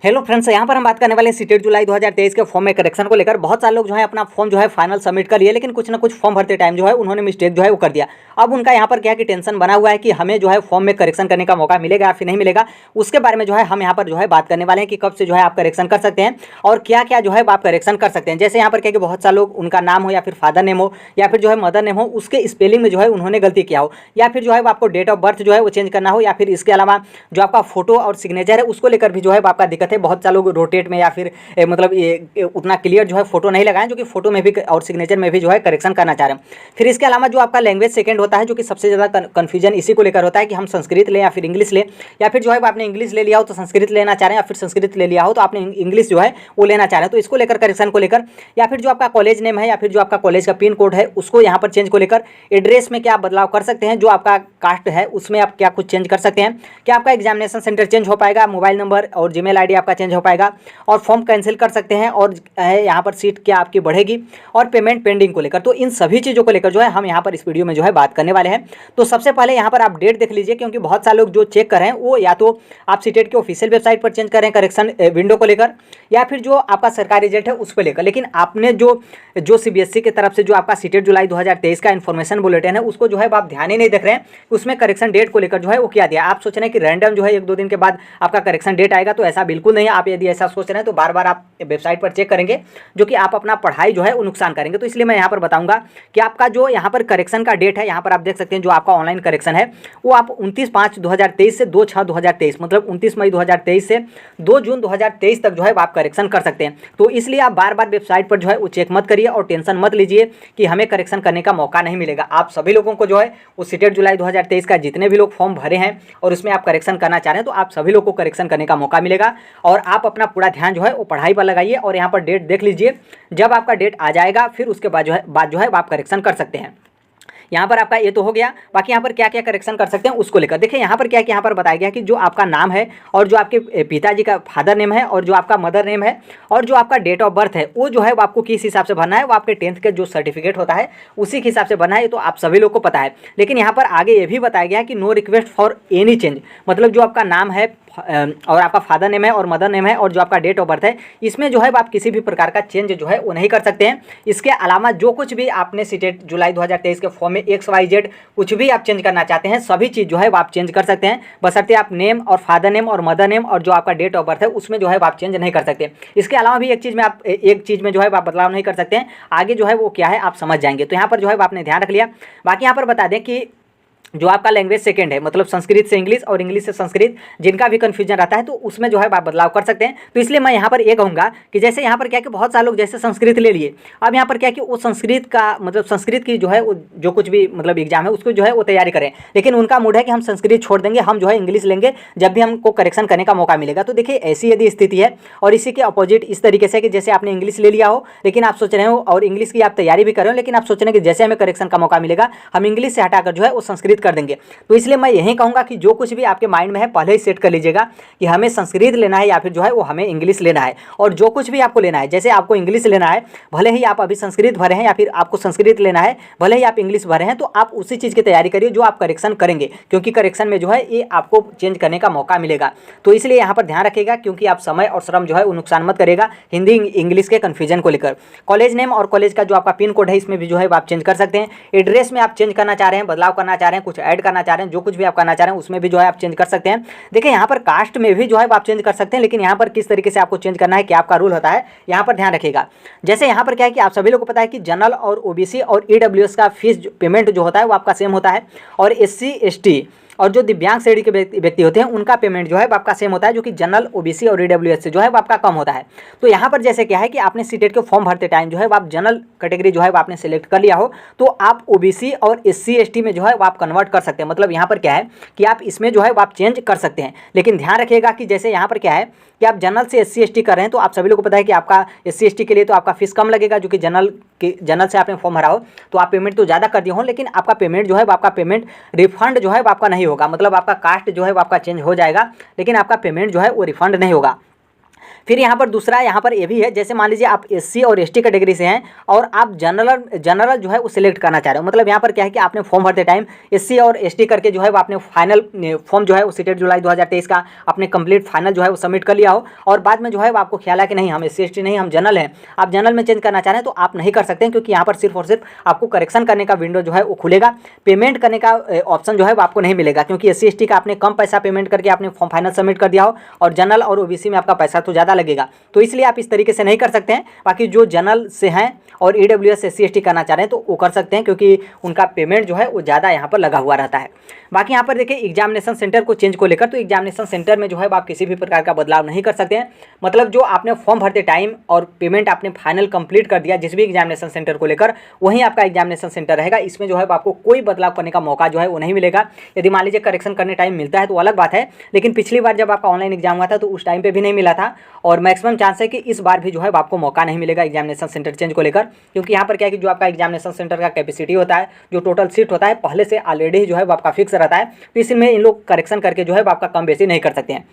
Hello friends, यहाँ पर हम बात करने वाले हैं सीटेट जुलाई 2023 के फॉर्म में करेक्शन को लेकर। बहुत सारे लोग जो है अपना फॉर्म जो है फाइनल सबमिट कर लिए, लेकिन कुछ ना कुछ फॉर्म भरते टाइम जो है उन्होंने मिस्टेक जो है वो कर दिया। अब उनका यहाँ पर क्या कि टेंशन बना हुआ है कि हमें जो है फॉर्म में करेक्शन करने का मौका मिलेगा या फिर नहीं मिलेगा। उसके बारे में जो है हम यहाँ पर जो है बात करने वाले हैं कि कब से जो है आप करेक्शन कर सकते हैं और क्या क्या जो है आप करेक्शन कर सकते हैं। जैसे यहाँ पर क्या कि बहुत सारे लोग उनका नाम हो या फिर फादर नेम हो या फिर जो है मदर नेम हो, उसके स्पेलिंग में जो है उन्होंने गलती किया हो, या फिर जो है आपको डेट ऑफ बर्थ जो है वो चेंज करना हो, या फिर इसके अलावा जो आपका फोटो और सिग्नेचर है उसको लेकर भी जो है आपका दिक्कत है। बहुत सारे लोग रोटेट में या फिर मतलब ये उतना क्लियर जो है फोटो नहीं लगाएं, जो कि फोटो में भी और सिग्नेचर में भी जो है करेक्शन करना चाह रहे हैं। फिर इसके अलावा जो आपका लैंग्वेज सेकंड होता है, जो कि सबसे ज़्यादा कन्फ्यूजन इसी को लेकर होता है कि हम संस्कृत लें या फिर इंग्लिश लें, या फिर जो है आपने इंग्लिश ले लिया हो तो संस्कृत लेना चाह रहे हैं, या फिर संस्कृत ले लिया हो तो आपने इंग्लिश जो है वो लेना चाह रहे हैं। तो इसको लेकर करेक्शन को लेकर, या फिर जो आपका कॉलेज नेम है या फिर जो आपका कॉलेज का पिन कोड है उसको यहाँ पर चेंज को लेकर, एड्रेस में क्या बदलाव कर सकते हैं, जो आपका कास्ट है उसमें आप क्या कुछ चेंज कर सकते हैं, क्या आपका एग्जामिनेशन सेंटर चेंज हो पाएगा, मोबाइल नंबर और जीमेल आईडी आपका चेंज हो पाएगा, और फॉर्म कैंसिल कर सकते हैं, और यहाँ पर सीट क्या आपकी बढ़ेगी, और पेमेंट पेंडिंग को लेकर। तो इन सभी चीज़ों को लेकर जो है हम यहाँ पर इस वीडियो में जो है बात करने वाले हैं। तो सबसे पहले यहाँ पर आप डेट देख लीजिए, क्योंकि बहुत सारे लोग जो चेक कर रहे हैं वो या तो आप सीटेट के ऑफिशियल वेबसाइट पर चेंज कर रहे हैं करेक्शन विंडो को लेकर, या फिर जो आपका सरकारी रिजल्ट है उस पर लेकर। लेकिन आपने जो सीबीएसई की तरफ से जो आपका सीटेट जुलाई 2023 का इन्फॉर्मेशन बुलेटिन है उसको जो है आप ध्यान ही नहीं देख रहे हैं, उसमें करेक्शन डेट को लेकर जो है वो क्या दिया। आप सोच रहे हैं कि रैंडम जो है 1-2 दिन के बाद आपका करेक्शन डेट आएगा, तो ऐसा बिल्कुल नहीं है। आप यदि ऐसा सोच रहे हैं तो बार बार आप वेबसाइट पर चेक करेंगे, जो कि आप अपना पढ़ाई जो है वो नुकसान करेंगे। तो इसलिए मैं यहाँ पर बताऊंगा कि आपका जो यहाँ पर करेक्शन का डेट है, यहाँ पर आप देख सकते हैं जो आपका ऑनलाइन करेक्शन है वो आप 29/5/2023 से 2/6/2023 मतलब 29 मई 2023 से 2 जून 2023 तक जो है आप करेक्शन कर सकते हैं। तो इसलिए आप बार बार वेबसाइट पर जो है वो चेक मत करिए और टेंशन मत लीजिए कि हमें करेक्शन करने का मौका नहीं मिलेगा। आप सभी लोगों को जो है वो सीटेट जुलाई 2023 का जितने भी लोग फॉर्म भरे हैं और उसमें आप करेक्शन करना चाह रहे हैं, तो आप सभी लोग को करेक्शन करने का मौका मिलेगा। और आप अपना पूरा ध्यान जो है वो पढ़ाई पर लगाइए और यहाँ पर डेट देख लीजिए। जब आपका डेट आ जाएगा फिर उसके बाद जो है आप करेक्शन कर सकते हैं। यहाँ पर आपका ये तो हो गया। बाकी यहाँ पर क्या क्या करेक्शन कर सकते हैं उसको लेकर देखिए। यहाँ पर क्या कि यहाँ पर बताया गया कि जो आपका नाम है और जो आपके पिताजी का फादर नेम है और जो आपका मदर नेम है और जो आपका डेट ऑफ बर्थ है वो जो है वो आपको किस हिसाब से भरना है, वो आपके 10th के जो सर्टिफिकेट होता है उसी के हिसाब से भरना है। ये तो आप सभी लोग को पता है। लेकिन यहाँ पर आगे ये भी बताया गया कि no request for any change, मतलब जो आपका नाम है और आपका फादर नेम है और मदर नेम है और जो आपका डेट ऑफ बर्थ है, इसमें जो है आप किसी भी प्रकार का चेंज जो है वो नहीं कर सकते हैं। इसके अलावा जो कुछ भी आपने सीटेट जुलाई 2023 के फॉर्म में XYZ कुछ भी आप चेंज करना चाहते हैं, सभी चीज़ जो है वो आप चेंज कर सकते हैं, बशर्ते आप नेम और फादर नेम और मदर नेम और जो आपका डेट ऑफ बर्थ है उसमें जो है आप चेंज नहीं कर सकते। इसके अलावा भी एक चीज़ में जो है आप बदलाव नहीं कर सकते हैं। आगे जो है वो क्या है आप समझ जाएंगे। तो यहाँ पर जो है आपने ध्यान रख लिया। बाकी यहाँ पर बता दें कि जो आपका लैंग्वेज सेकंड है, मतलब संस्कृत से इंग्लिश और इंग्लिश से संस्कृत, जिनका भी कन्फ्यूजन रहता है तो उसमें जो है आप बदलाव कर सकते हैं। तो इसलिए मैं यहाँ पर ये कहूँगा कि जैसे यहाँ पर क्या कि बहुत सारे लोग जैसे संस्कृत ले लिए, अब यहाँ पर क्या कि वो संस्कृत का मतलब संस्कृत की जो है वो जो कुछ भी मतलब एग्जाम है उसको जो है वो तैयारी करें, लेकिन उनका मूड है कि हम संस्कृत छोड़ देंगे, हम जो है इंग्लिश लेंगे जब भी हमको करेक्शन करने का मौका मिलेगा। तो देखिए ऐसी यदि स्थिति है और इसी के अपोजिट इस तरीके से कि जैसे आपने इंग्लिश ले लिया हो लेकिन आप सोच रहे हो और इंग्लिश की आप तैयारी भी कर रहे हो, लेकिन आप सोच रहे हैं कि जैसे हमें करेक्शन का मौका मिलेगा हम इंग्लिश से हटाकर जो है वो संस्कृत कर देंगे। तो इसलिए मैं यही कहूँगा कि जो कुछ भी आपके माइंड में है पहले ही सेट कर लीजिएगा कि हमें संस्कृत लेना है या फिर जो है वो हमें इंग्लिश लेना है। और जो कुछ भी आपको लेना है, जैसे आपको इंग्लिश लेना है भले ही आप अभी संस्कृत भरे हैं, या फिर आपको संस्कृत लेना है भले ही आप इंग्लिश भरे हैं, तो आप उसी चीज़ की तैयारी करिए जो आप करेक्शन करेंगे, क्योंकि करेक्शन में जो है ये आपको चेंज करने का मौका मिलेगा। तो इसलिए यहाँ पर ध्यान रखिएगा, क्योंकि आप समय और श्रम जो है वो नुकसान मत करेगा हिंदी इंग्लिश के कन्फ्यूजन को लेकर। कॉलेज नेम और कॉलेज का जो आपका पिन कोड है इसमें भी जो है आप चेंज कर सकते हैं। एड्रेस में आप चेंज करना चाह रहे हैं, बदलाव करना चाह रहे हैं, कुछ ऐड करना चाह रहे हैं, जो कुछ भी आप करना चाह रहे हैं उसमें भी जो है आप चेंज कर सकते हैं। देखिए यहाँ पर कास्ट में भी जो है आप चेंज कर सकते हैं, लेकिन यहाँ पर किस तरीके से आपको चेंज करना है, क्या आपका रूल होता है, यहाँ पर ध्यान रखिएगा। जैसे यहाँ पर क्या है कि आप सभी लोग को पता है कि जनरल और ओबीसी और ईडब्ल्यूएस का फीस पेमेंट जो होता है वो आपका सेम होता है, और SC ST और जो दिव्यांग श्रेणी के व्यक्ति होते हैं उनका पेमेंट जो है आपका सेम होता है, जो कि जनरल OBC और EWS से जो है आपका कम होता है। तो यहाँ पर जैसे क्या है कि आपने सीटेट के फॉर्म भरते टाइम जो है आप जनरल कैटेगरी जो है आपने सेलेक्ट कर लिया हो, तो आप OBC और SC ST में जो है आप कन्वर्ट कर सकते हैं। मतलब यहाँ पर क्या है कि आप इसमें जो है आप चेंज कर सकते हैं, लेकिन ध्यान रखिएगा कि जैसे यहाँ पर क्या है कि आप जनरल से SC ST कर रहे हैं, तो आप सभी लोग को पता है कि आपका SC ST के लिए तो आपका फीस कम लगेगा, जो कि जनरल से आपने फॉर्म भरा हो तो आप पेमेंट तो ज़्यादा कर दिए हो, लेकिन आपका पेमेंट जो है आपका पेमेंट रिफंड जो है आपका नहीं होगा। मतलब आपका कास्ट जो है वो आपका चेंज हो जाएगा, लेकिन आपका पेमेंट जो है वो रिफंड नहीं होगा। फिर यहाँ पर दूसरा यहाँ पर ये भी है, जैसे मान लीजिए आप एससी और एसटी कैटेगरी से हैं और आप जनरल जो है वो सिलेक्ट करना चाह रहे हो। मतलब यहाँ पर क्या है कि आपने फॉर्म भरते टाइम एससी और एसटी करके जो है वो आपने फाइनल फॉर्म जो है वो सीटेट जुलाई 2023 का आपने कंप्लीट फाइनल जो है वो सबमिट कर लिया हो और बाद में जो है वो आपको ख्याल है कि नहीं हम एससी एसटी नहीं हम जनरल हैं, आप जनरल में चेंज करना चाह रहे हैं तो आप नहीं कर सकते हैं, क्योंकि यहाँ पर सिर्फ और सिर्फ आपको करेक्शन करने का विंडो जो है वो खुलेगा। पेमेंट करने का ऑप्शन जो है वो आपको नहीं मिलेगा, क्योंकि एससी एसटी का आपने कम पैसा पेमेंट करके आपने फॉर्म फाइनल सबमिट कर दिया हो और जनरल और ओबीसी में आपका पैसा तो ज़्यादा लगेगा, तो इसलिए आप इस तरीके से नहीं कर सकते हैं। बाकी जो जनरल से हैं और ईडब्ल्यूएस एससी एसटी करना चाह रहे हैं तो वो कर सकते हैं, क्योंकि उनका पेमेंट जो है वो ज़्यादा यहाँ पर लगा हुआ रहता है। बाकी यहाँ पर देखिए एग्जामिनेशन सेंटर को चेंज को लेकर, तो एग्जामिनेशन सेंटर में जो है आप किसी भी प्रकार का बदलाव नहीं कर सकते हैं। मतलब जो आपने फॉर्म भरते टाइम और पेमेंट आपने फाइनल कंप्लीट कर दिया जिस भी एग्जामिनेशन सेंटर को लेकर, वहीं आपका एग्जामिनेशन सेंटर रहेगा। इसमें जो है आपको कोई बदलाव करने का मौका जो है वो नहीं मिलेगा। यदि मान लीजिए करेक्शन करने टाइम मिलता है तो अलग बात है, लेकिन पिछली बार जब आपका ऑनलाइन एग्जाम हुआ था तो उस टाइम पे भी नहीं मिला था और मैक्सिमम चांस है कि इस बार भी जो है आपको मौका नहीं मिलेगा एग्जामिनेशन सेंटर चेंज को लेकर, क्योंकि यहाँ पर क्या है कि जो आपका एग्जामिनेशन सेंटर का कैपेसिटी होता है, जो टोटल सीट होता है पहले से ऑलरेडी जो है वो आपका फिक्स रहता है, तो इसमें इन लोग करेक्शन करके जो है आपका कम बेसी नहीं कर सकते हैं।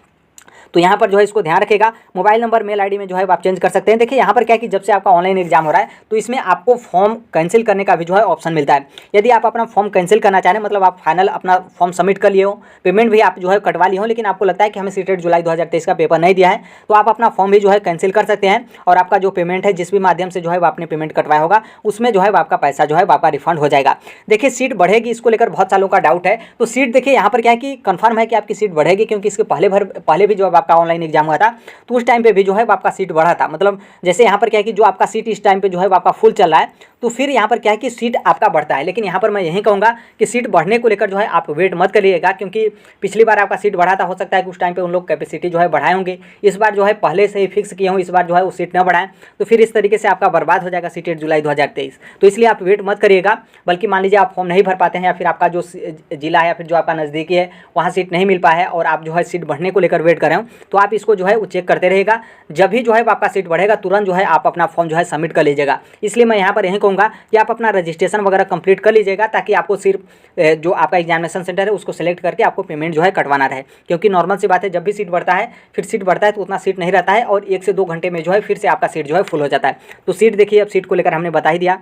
तो यहाँ पर जो है इसको ध्यान रखेगा। मोबाइल नंबर मेल आईडी में जो है आप चेंज कर सकते हैं। देखिए यहाँ पर क्या है कि जब से आपका ऑनलाइन एग्जाम हो रहा है तो इसमें आपको फॉर्म कैंसिल करने का भी जो है ऑप्शन मिलता है। यदि आप अपना फॉर्म कैंसिल करना चाह रहे हैं, मतलब आप फाइनल अपना फॉर्म सबमिट कर लिए हो, पेमेंट भी आप जो है कटवा लिए हो, लेकिन आपको लगता है कि हमें सीटेट जुलाई 2023 का पेपर नहीं दिया है, तो आप अपना फॉर्म भी जो है कैंसिल कर सकते हैं और आपका जो पेमेंट है जिस भी माध्यम से जो है आपने पेमेंट कटवाया होगा उसमें जो है आपका पैसा जो है आपका रिफंड हो जाएगा। देखिए सीट बढ़ेगी, इसको लेकर बहुत सालों का डाउट है। तो सीट देखिए यहाँ पर क्या है कि कन्फर्म है कि आपकी सीट बढ़ेगी, क्योंकि इसके पहले भी जो आपका ऑनलाइन एग्जाम हुआ था तो उस टाइम पे भी जो है आपका सीट बढ़ा था। मतलब जैसे यहाँ पर क्या है कि जो आपका सीट इस टाइम पे जो है आपका फुल चल रहा है, तो फिर यहाँ पर क्या है कि सीट आपका बढ़ता है। लेकिन यहाँ पर मैं यही कहूँगा कि सीट बढ़ने को लेकर जो है आप वेट मत करिएगा, क्योंकि पिछली बार आपका सीट बढ़ा था, हो सकता है कि उस टाइम पे उन लोग कैपेसिटी जो है बढ़ाए होंगे, इस बार जो है पहले से ही फिक्स किए हों, इस बार जो है वो सीट न बढ़ाएं, तो फिर इस तरीके से आपका बर्बाद हो जाएगा सीटेट जुलाई 2023। तो इसलिए आप वेट मत करिएगा, बल्कि मान लीजिए आप फॉर्म नहीं भर पाते हैं या फिर आपका जो जिला है या फिर जो आपका नज़दीकी है वहाँ सीट नहीं मिल पाया है और आप जो है सीट बढ़ने को लेकर वेट कर रहे हो, तो आप इसको जो है वो चेक करते रहेगा। जब भी जो है आपका सीट बढ़ेगा तुरंत जो है आप अपना फॉर्म जो है सबमिट कर लीजिएगा। इसलिए मैं यहाँ पर यही कहूँगा कि आप अपना रजिस्ट्रेशन वगैरह कंप्लीट कर लीजिएगा, ताकि आपको सिर्फ जो आपका एग्जामिनेशन सेंटर है उसको सेलेक्ट करके आपको पेमेंट जो है कटवाना रहे। क्योंकि नॉर्मल सी बात है, जब भी सीट बढ़ता है फिर सीट बढ़ता है तो उतना सीट नहीं रहता है और 1 से 2 घंटे में जो है फिर से आपका सीट जो है फुल हो जाता है। तो सीट देखिए, अब सीट को लेकर हमने बता ही दिया।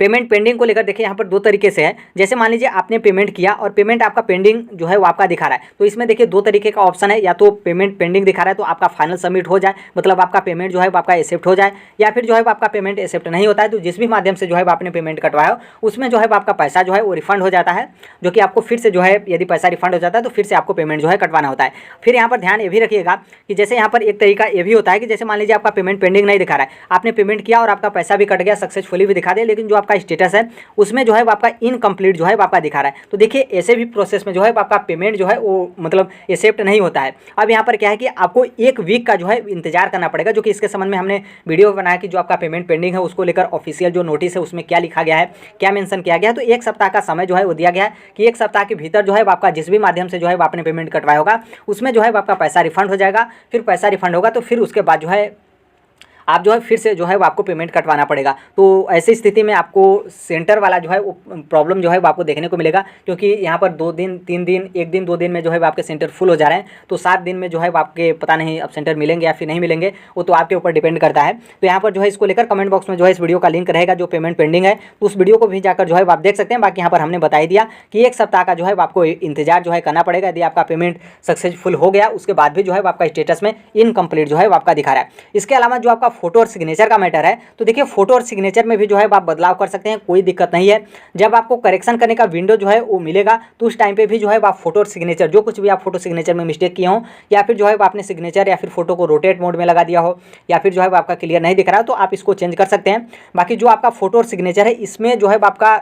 पेमेंट पेंडिंग को लेकर देखिए यहाँ पर 2 तरीके से है। जैसे मान लीजिए आपने पेमेंट किया और पेमेंट आपका पेंडिंग जो है वो आपका दिखा रहा है, तो इसमें देखिए 2 तरीके का ऑप्शन है। या तो पेमेंट पेंडिंग दिखा रहा है तो आपका फाइनल सबमिट हो जाए, मतलब आपका पेमेंट जो है वो आपका एक्सेप्ट हो जाए, या फिर जो है आपका पेमेंट एक्सेप्ट नहीं होता है तो जिस भी माध्यम से जो है आपने पेमेंट कटवाया उसमें जो है आपका पैसा जो है वो रिफंड हो जाता है, जो कि आपको फिर से जो है यदि पैसा रिफंड हो जाता है तो फिर से आपको पेमेंट जो है कटवाना होता है। फिर यहाँ पर ध्यान ये भी रखिएगा कि जैसे यहाँ पर एक तरीका ये भी होता है कि जैसे मान लीजिए आपका पेमेंट पेंडिंग नहीं दिखा रहा है, आपने पेमेंट किया और आपका पैसा भी कट गया, सक्सेसफुली भी दिखा दे, लेकिन जो आपका स्टेटस है उसमें जो है आपका इनकम्प्लीट जो है आपका दिखा रहा है। तो देखिए ऐसे भी प्रोसेस में जो है आपका पेमेंट जो है वो मतलब एक्सेप्ट नहीं होता है। अब यहाँ पर क्या है कि आपको 1 वीक का जो है इंतजार करना पड़ेगा, जो कि इसके संबंध में हमने वीडियो बनाया कि जो आपका पेमेंट पेंडिंग है उसको लेकर ऑफिशियल जो नोटिस है उसमें क्या लिखा गया है, क्या मेंशन किया गया है। तो 1 सप्ताह का समय जो है वो दिया गया है कि 1 सप्ताह के भीतर जो है आपका जिस भी माध्यम से जो है आपने पेमेंट कटवाया होगा उसमें जो है आपका पैसा रिफंड हो जाएगा। फिर पैसा रिफंड होगा तो फिर उसके बाद जो है आप जो है फिर से जो है वो आपको पेमेंट कटवाना पड़ेगा। तो ऐसी स्थिति में आपको सेंटर वाला जो है वो प्रॉब्लम जो है वो आपको देखने को मिलेगा, क्योंकि यहाँ पर 2 दिन 3 दिन 1 दिन 2 दिन में जो है आपके सेंटर फुल हो जा रहे हैं, तो 7 दिन में जो है आपके पता नहीं अब सेंटर मिलेंगे या फिर नहीं मिलेंगे, वो तो आपके ऊपर डिपेंड करता है। तो यहाँ पर जो है इसको लेकर कमेंट बॉक्स में जो है इस वीडियो का लिंक रहेगा, जो पेमेंट पेंडिंग है तो उस वीडियो को भी जाकर जो है आप देख सकते हैं। बाकी यहाँ पर हमने बता ही दिया कि 1 सप्ताह का जो है आपको इंतजार जो है करना पड़ेगा। यदि आपका पेमेंट सक्सेसफुल हो गया उसके बाद भी जो है आपका स्टेटस में इनकम्प्लीट जो है आपका दिखा रहा है। इसके अलावा जो आपका फोटो और सिग्नेचर मैटर है, तो देखिए फोटो और सिग्नेचर में भी जो है आप बदलाव कर सकते हैं, कोई दिक्कत नहीं है। जब आपको करेक्शन करने का विंडो जो है वो मिलेगा तो उस टाइम पे भी जो है आप फोटो और सिग्नेचर जो कुछ भी आप फोटो सिग्नेचर में मिस्टेक किए हो, या फिर जो है आपने सिग्नेचर या फिर फोटो को रोटेट मोड में लगा दिया हो, या फिर जो है आपका क्लियर नहीं दिख रहा तो आप इसको चेंज कर सकते हैं। बाकी जो आपका फोटो और सिग्नेचर है इसमें जो है आपका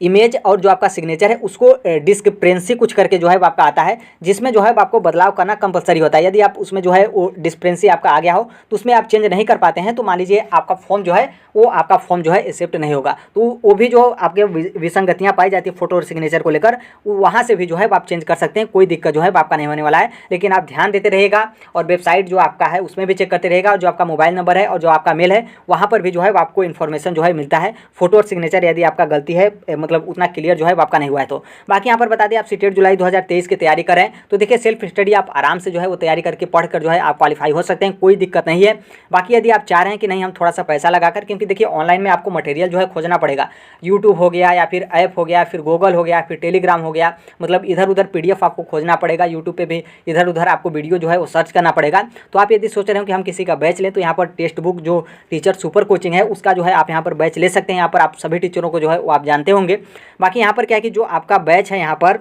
इमेज और जो आपका सिग्नेचर है उसको डिस्क्रिपेंसी कुछ करके जो है आपका आता है, जिसमें जो है आपको बदलाव करना कंपलसरी होता है। यदि आप उसमें जो है वो डिस्क्रिपेंसी आपका आ गया हो तो उसमें आप चेंज नहीं कर पाते हैं, तो मान लीजिए आपका फॉर्म जो है वो आपका फॉर्म जो है एक्सेप्ट नहीं होगा, तो वो भी जो आपके विसंगतियाँ पाई जाती है फोटो और सिग्नेचर को लेकर वहाँ से भी जो है आप चेंज कर सकते हैं, कोई दिक्कत जो है आपका नहीं होने वाला है। लेकिन आप ध्यान देते रहेगा और वेबसाइट जो आपका है उसमें भी चेक करते रहेगा, और जो आपका मोबाइल नंबर है और जो आपका मेल है वहाँ पर भी जो है आपको इन्फॉर्मेशन जो है मिलता है। फोटो और सिग्नेचर यदि आपका गलती है मतलब उतना क्लियर जो है वो आपका नहीं हुआ है। तो बाकी यहाँ पर बता दें आप सीटेट जुलाई 2023 की तैयारी करें तो देखिए सेल्फ स्टडी आप आराम से जो है वो तैयारी करके पढ़कर जो है आप क्वालिफाई हो सकते हैं, कोई दिक्कत नहीं है। बाकी यदि आप चाह रहे हैं कि नहीं हम थोड़ा सा पैसा लगाकर, क्योंकि देखिए ऑनलाइन में आपको मटेरियल जो है खोजना पड़ेगा, यूट्यूब हो गया या फिर ऐप हो गया, फिर गूगल हो गया, फिर टेलीग्राम हो गया, मतलब इधर उधर PDF आपको खोजना पड़ेगा, यूट्यूब पे भी इधर उधर आपको वीडियो जो है वो सर्च करना पड़ेगा। तो आप यदि सोच रहे हो कि हम किसी का बैच लें तो यहाँ पर टेक्स्ट बुक जो टीचर सुपर कोचिंग है उसका जो है आप यहाँ पर बैच ले सकते हैं। यहाँ पर आप सभी टीचरों को जो है वो आप जानते होंगे। बाकी यहाँ पर क्या है कि जो आपका बैच है, यहाँ पर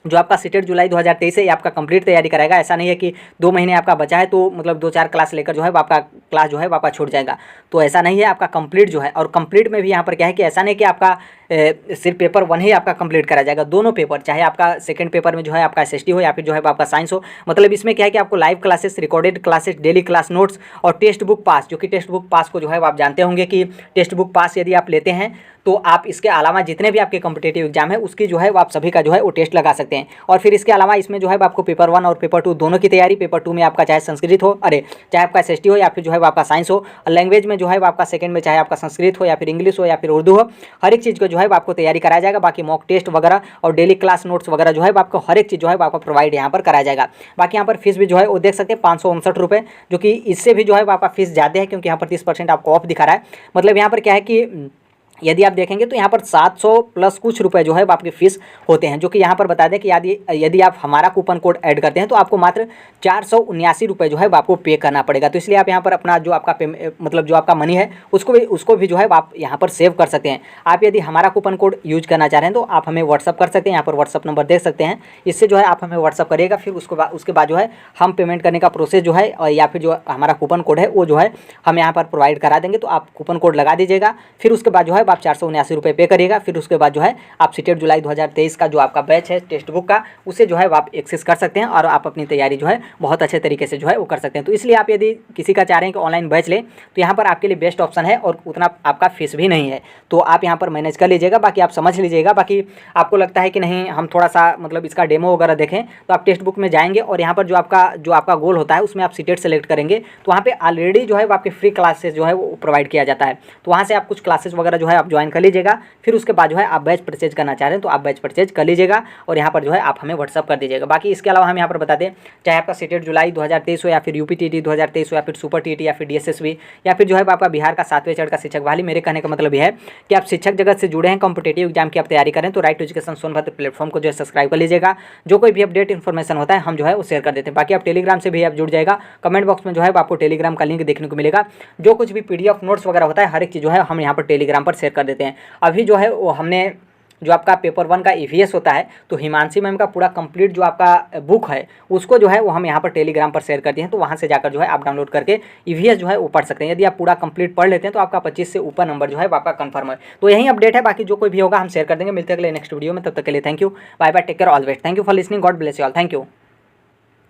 जो आपका सीटेट जुलाई 2023 है ये आपका कंप्लीट तैयारी कराएगा। ऐसा नहीं है कि 2 महीने आपका बचा है तो मतलब 2-4 क्लास लेकर जो है आपका क्लास जो है आपका छूट जाएगा, तो ऐसा नहीं है। आपका कंप्लीट जो है, और कंप्लीट में भी यहाँ पर क्या है कि ऐसा नहीं कि आपका सिर्फ पेपर 1 ही आपका कंप्लीट करा जाएगा, दोनों पेपर, चाहे आपका सेकंड पेपर में जो है आपका SST हो या फिर जो है आपका साइंस हो। मतलब इसमें क्या है कि आपको live classes, recorded classes, daily class notes और टेक्स्ट बुक पास, जो कि टेक्स्ट बुक पास को जो है आप जानते होंगे कि टेक्स्ट बुक पास यदि आप लेते हैं तो आप इसके अलावा जितने भी आपके कॉम्पिटिटिव एग्जाम है उसकी जो है वो आप सभी का जो है वो टेस्ट लगा सकते हैं। और फिर इसके अलावा इसमें जो है आपको पेपर 1 और पेपर 2 दोनों की तैयारी, पेपर 2 में आपका चाहे संस्कृत हो, चाहे आपका SST हो या फिर जो है आपका साइंस हो, और लैंग्वेज में जो है आपका सेकंड में चाहे आपका संस्कृत हो या फिर इंग्लिश हो या फिर उर्दू हो, हर एक चीज़ को जो है आपको तैयारी कराया जाएगा। बाकी मॉक टेस्ट वगैरह और डेली क्लास नोट्स वगैरह जो है आपको हर एक चीज़ जो है आपको प्रोवाइड यहाँ पर कराया जाएगा। बाकी यहाँ पर फीस भी जो है वो देख सकते हैं 559 रुपये, जो कि इससे भी जो है आपका फीस ज़्यादा है क्योंकि यहाँ पर 30% आपको ऑफ दिखा रहा है। मतलब यहाँ पर क्या है कि यदि आप देखेंगे तो यहाँ पर 700 प्लस कुछ रुपए जो है आपके फीस होते हैं, जो कि यहाँ पर बता दें कि यदि आप हमारा कूपन कोड ऐड करते हैं तो आपको मात्र 479 रुपये जो है आपको पे करना पड़ेगा। तो इसलिए आप यहाँ पर अपना जो आपका मतलब जो आपका मनी है उसको भी जो है आप यहाँ पर सेव कर सकते हैं। आप यदि हमारा कूपन कोड यूज करना चाह रहे हैं तो आप हमें व्हाट्सअप कर सकते हैं, यहाँ पर व्हाट्सअप नंबर देख सकते हैं, इससे जो है आप हमें व्हाट्सअप करिएगा। फिर उसके बाद जो है हम पेमेंट करने का प्रोसेस जो है या फिर जो हमारा कूपन कोड है वो जो है हम यहाँ पर प्रोवाइड करा देंगे। तो आप कूपन कोड लगा दीजिएगा, फिर उसके बाद जो है आप 479 रुपये पे करिएगा। फिर उसके बाद जो है आप सीटेट जुलाई 2023 का जो आपका बैच है टेक्स्ट बुक का, उसे जो है आप एक्सेस कर सकते हैं और आप अपनी तैयारी जो है बहुत अच्छे तरीके से जो है वो कर सकते हैं। तो इसलिए आप यदि किसी का चाह रहे हैं कि ऑनलाइन बैच लें तो यहाँ पर आपके लिए बेस्ट ऑप्शन है और उतना आपका फीस भी नहीं है, तो आप यहाँ पर मैनेज कर लीजिएगा। बाकी आप समझ लीजिएगा। बाकी आपको लगता है कि नहीं हम थोड़ा सा मतलब इसका डेमो वगैरह देखें तो आप टेक्स्ट बुक में जाएंगे और यहाँ पर जो आपका गोल होता है उसमें आप सीटेट सेलेक्ट करेंगे तो वहाँ पे ऑलरेडी जो है वो आपके फ्री क्लासेस जो है वो प्रोवाइड किया जाता है। तो वहाँ से आप कुछ क्लासेस वगैरह जो है आप ज्वाइन कर लीजिएगा। फिर उसके बाद जो है आप बैच परचेज करना चाह रहे हैं तो आप बैच परचेज कर लीजिएगा और यहाँ पर जो है आप हमें व्हाट्सअप कर दीजिएगा। बाकी इसके अलावा हम यहाँ पर बता दें, चाहे आपका सीटेट जुलाई 2023 हो या फिर UPTT 2023 हो या फिर सुपर TT या फिर DSSB या फिर जो है आपका बिहार का 7वें चरण का शिक्षक बहाली, मेरे कहने का मतलब यह है कि आप शिक्षक जगत से जुड़े हैं, कॉम्पिटेटिव एग्जाम की आप तैयारी करें तो right to education Sonbhadra platform को जो है सब्सक्राइब कर लीजिएगा। जो कोई भी अपडेट इन्फॉर्मेशन होता है हम जो है वो शेयर कर देते हैं। बाकी आप टेलीग्राम से भी आप जुड़ जाएगा, कमेंट बॉक्स में जो है आपको टेलीग्राम का लिंक देखने को मिलेगा। जो कुछ भी PDF नोट्स वगैरह होता है हर एक चीज़ जो है हम यहाँ पर टेलीग्राम पर शेयर कर देते हैं। अभी जो है वो हमने जो आपका पेपर 1 का EVS होता है तो हिमांशी मैम का पूरा कंप्लीट जो आपका बुक है उसको जो है वो हम यहाँ पर टेलीग्राम पर शेयर करते हैं, तो वहाँ से जाकर जो है आप डाउनलोड करके EVS जो है वो पढ़ सकते हैं। यदि आप पूरा कंप्लीट पढ़ लेते हैं तो आपका 25 से ऊपर नंबर जो है आपका कंफर्म है। तो यही अपडेट है, बाकी जो कोई भी होगा हम शेयर कर देंगे। मिलते हैं अगले नेक्स्ट वीडियो में, तब तक के लिए thank you, bye bye, take care, all the best, thank you for listening, God bless you all, thank you.